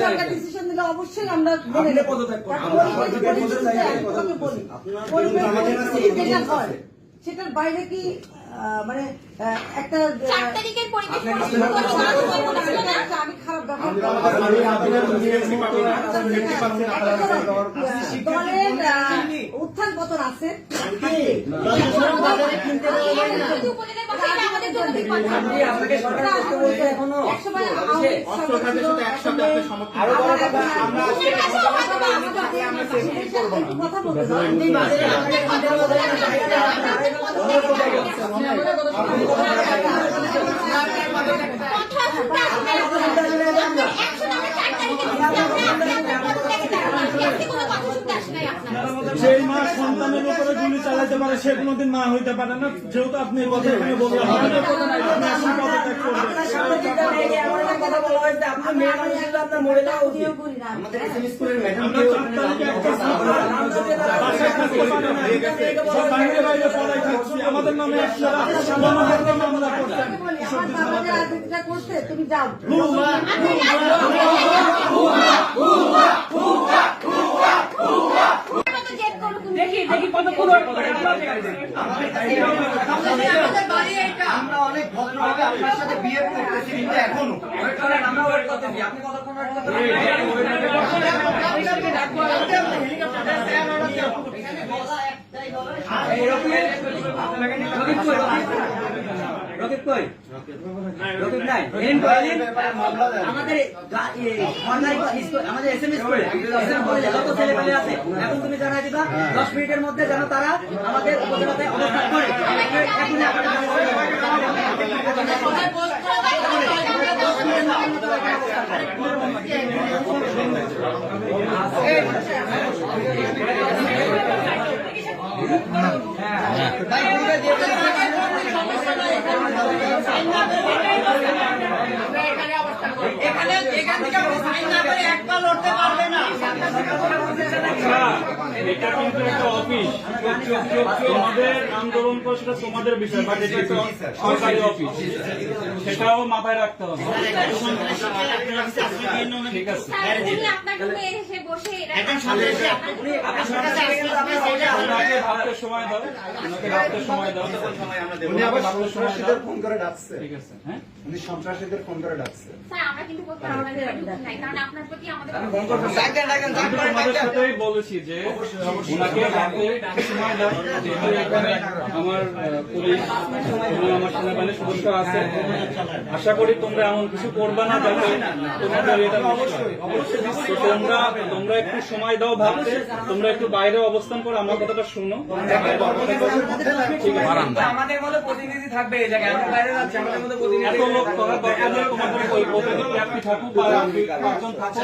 সরকার decision দিলে অবশ্যই আমরা সেটার বাইরে কি মানে একটা আমি খারাপ দলের উত্থান পতন আছে কথা বলতে সেই মা সন্তানের উপরে গুলি চালাতে পারে সে কোনোদিন মা হইতে পারে না, যেহেতু আপনি কথা এখানে বললেন আমাদের নামে মামলা করছে তুমি যাও আমরা অনেক ভদ্রভাবে আপনার সাথে বিয়ে করতেছি কিন্তু এখনো আমরা ওয়েট করতেছি আপনি কতক্ষণ ওয়েট করতে আমাদের SMS করে যত ছেলেপেলে আছে এখন তুমি জানাই দিবা 10 মিনিটের মধ্যে যেন তারা আমাদের উপজেলাতে অবস্থান করে এখান থেকে সাইন না করে একবার লড়তে পারবে না। এটা কিন্তু একটা অফিস, তোমাদের আন্দোলন করে সেটা তোমাদের বিষয়, বাট এটা একটা সরকারি অফিস, সেটাও মাথায় রাখতে হবে। ঠিক আছে, ভাবতে সময় দাও, ভাবতে সময় দাও। উনি আবার সন্ত্রাসীদের ফোন করে ডাকছে। ঠিক আছে, হ্যাঁ উনি সন্ত্রাসীদের ফোন করে ডাকছে। তোমাদের সাথেই বলেছি যে ওনাকে রাতে সময় দাও, যেহেতু এখানে আমার পুলিশ এবং আমার সেনাবাহিনীর সদস্য আছে, আশা করি তোমরা এমন কিছু করবে না যাতে তোমাদের এটা তোমরা একটু সময় দাও ভাবতে, তোমরা একটু বাইরে অবস্থান করো, আমার কথাটা শুনো। আমাদের মধ্যে প্রতিনিধি থাকবে এই জায়গায়, আমরা বাইরে যাচ্ছি, আমাদের মধ্যে প্রতিনিধি এত লোক করার দরকার নেই, তোমাদের ওই প্রতিনিধি আপনি থাকুক বা একজন থাকুক।